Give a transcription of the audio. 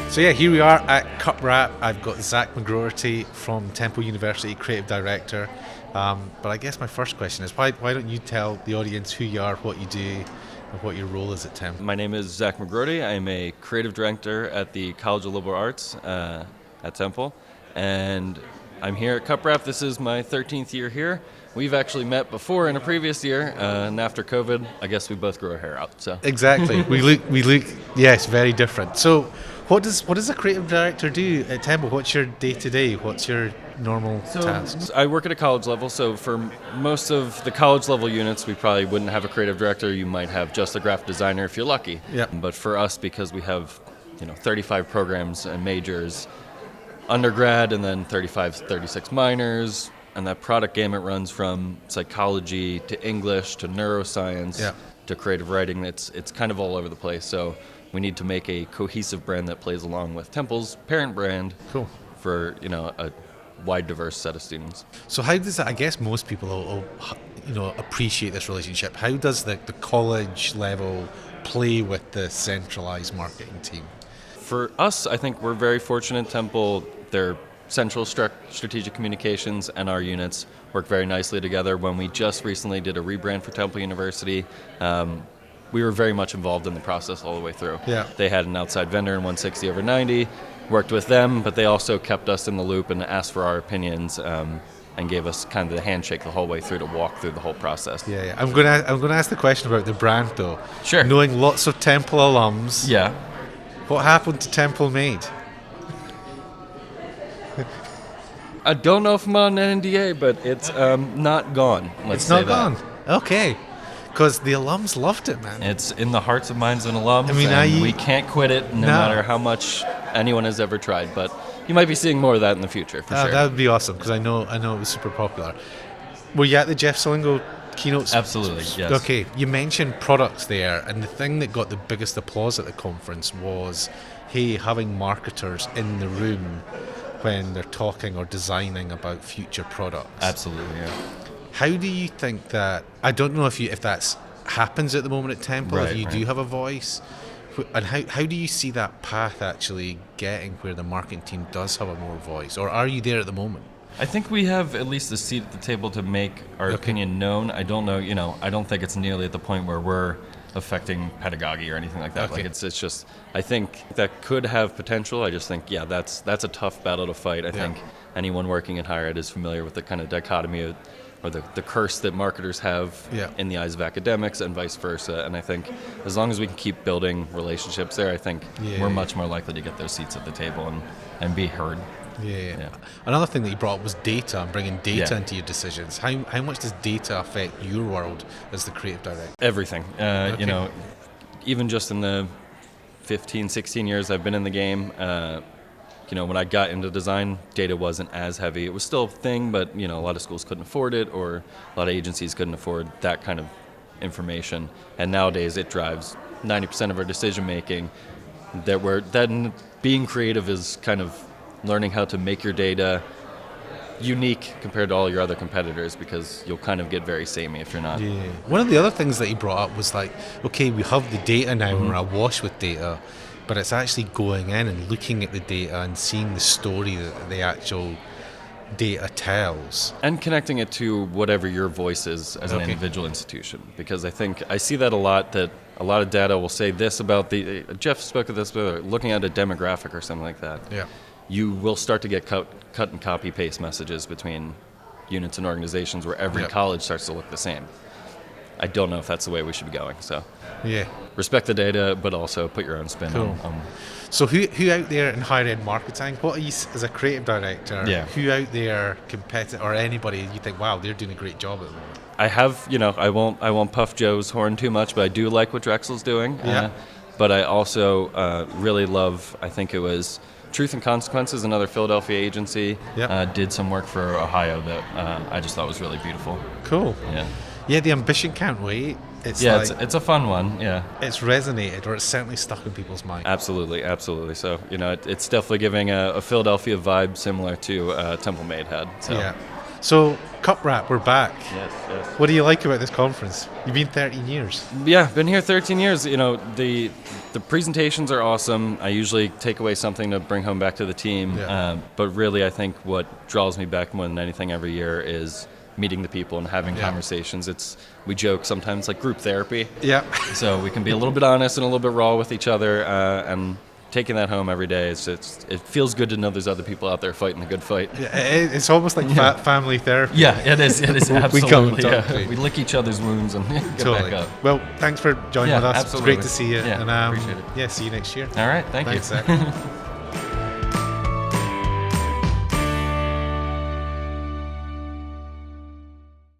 So yeah, here we are at CUPRAP. I've got Zach McGroarty from Temple University, Creative Director. But I guess my first question is, why don't you tell the audience who you are, what you do, and what your role is at Temple? My name is Zach McGroarty. I'm a creative director at the College of Liberal Arts at Temple. And I'm here at CUPRAP. This is my 13th year here. We've actually met before in a previous year, and after COVID, I guess we both grew our hair out. So Exactly. we look, yes, very different. So what does a creative director do at Temple? What's your day-to-day? What's your normal tasks? I work at a college level, so for most of the college level units, we probably wouldn't have a creative director. You might have just a graphic designer if you're lucky. Yeah. But for us, because we have 35 programs and majors, undergrad, and then 36 minors, and that product gamut runs from psychology to English to neuroscience to creative writing. It's kind of all over the place. So we need to make a cohesive brand that plays along with Temple's parent brand. Cool. For a wide, diverse set of students. So how does that? I guess most people will appreciate this relationship. How does the college level play with the centralized marketing team? For us, I think we're very fortunate. Temple, their central strategic communications and our units work very nicely together. When we just recently did a rebrand for Temple University, we were very much involved in the process all the way through. Yeah. They had an outside vendor in 160/90, worked with them, but they also kept us in the loop and asked for our opinions and gave us kind of the handshake the whole way through to walk through the whole process. Yeah. I'm gonna ask the question about the brand though. Sure. Knowing lots of Temple alums. Yeah. What happened to Temple Made? I don't know if I'm on an NDA, but it's not gone. Let's say It's not gone. Okay. Because the alums loved it, man. It's in the hearts and minds of alums, I mean, and we can't quit it no matter how much anyone has ever tried. But you might be seeing more of that in the future, for sure. That would be awesome, because I know it was super popular. Were you at the Jeff Solingo keynotes? Absolutely, yes. Okay, you mentioned products there, and the thing that got the biggest applause at the conference was, hey, having marketers in the room when they're talking or designing about future products. Absolutely, yeah. How do you think that? I don't know if that's happens at the moment at Temple. If you do have a voice, and how do you see that path actually getting where the marketing team does have a more voice, or are you there at the moment? I think we have at least a seat at the table to make our opinion known. I don't know, I don't think it's nearly at the point where we're affecting pedagogy or anything like that. Okay. Like it's just, I think that could have potential. I just think, that's a tough battle to fight. I think anyone working in higher ed is familiar with the kind of dichotomy or the curse that marketers have in the eyes of academics and vice versa. And I think as long as we can keep building relationships there, I think we're much more likely to get those seats at the table and be heard. Yeah. Another thing that you brought up was data and bringing data into your decisions. How much does data affect your world as the creative director? Everything. Even just in the 15, 16 years I've been in the game, when I got into design, data wasn't as heavy. It was still a thing, but a lot of schools couldn't afford it, or a lot of agencies couldn't afford that kind of information. And nowadays it drives 90% of our decision making. Then being creative is kind of learning how to make your data unique compared to all your other competitors, because you'll kind of get very samey if you're not. Yeah. One of the other things that he brought up was like, okay, we have the data now and we're awash with data, but it's actually going in and looking at the data and seeing the story that the actual data tells. And connecting it to whatever your voice is as an individual institution. Because I think I see that a lot of data will say this about Jeff spoke of this, but looking at a demographic or something like that. Yeah. You will start to get cut and copy paste messages between units and organizations where every college starts to look the same. I don't know if that's the way we should be going. So respect the data, but also put your own spin on. So who out there in higher ed marketing, what are you, as a creative director, who out there competitor or anybody you think, wow, they're doing a great job at the moment? I have, I won't puff Joe's horn too much, but I do like what Drexel's doing. But I also really love, I think it was Truth and Consequences, another Philadelphia agency, did some work for Ohio that I just thought was really beautiful. Cool. Yeah, the ambition can't wait. It's a fun one. Yeah, it's resonated, or it's certainly stuck in people's minds. Absolutely. So it's definitely giving a Philadelphia vibe similar to Temple Made had. So. Yeah. So, CUPRAP, we're back. Yes. What do you like about this conference? You've been 13 years. Yeah, been here 13 years. You know, the presentations are awesome. I usually take away something to bring home back to the team. Yeah. But really, I think what draws me back more than anything every year is meeting the people and having conversations. We joke sometimes like group therapy. Yeah. So we can be a little bit honest and a little bit raw with each other, and taking that home every day, it feels good to know there's other people out there fighting a good fight. Yeah, it's almost like family therapy. Yeah, it is absolutely. We come and talk to you. We lick each other's wounds and get Totally. back up. Well, thanks for joining with us. Absolutely. It's great to see you. Yeah, and appreciate it. See you next year. All right, thank Thanks, you. Zach.